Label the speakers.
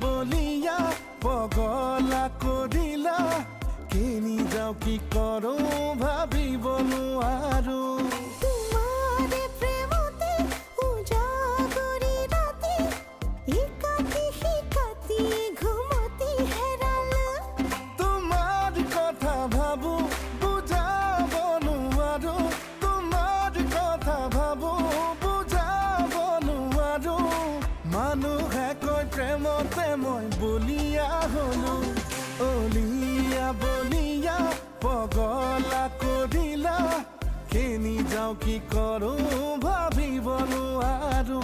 Speaker 1: বলিয়া পগলা কৰিলা কেনি যাও কি কৰো ভাবিব নোৱাৰো
Speaker 2: তোমাৰে প্ৰেমতে উজাগৰি ৰাতি একাতি শিকাতি ঘুমতি হেৰালা
Speaker 1: তোমাৰ কথা ভাবো বুজাব নোৱাৰো তোমাৰ কথা ভাবো বুজাব নোৱাৰো মানুহে কয় প্ৰেমতে মই বলিয়া হলো অলিয়া বলিয়া পগলা কৰিলা কেনি যাও কি কৰো ভাবিব নোৱাৰো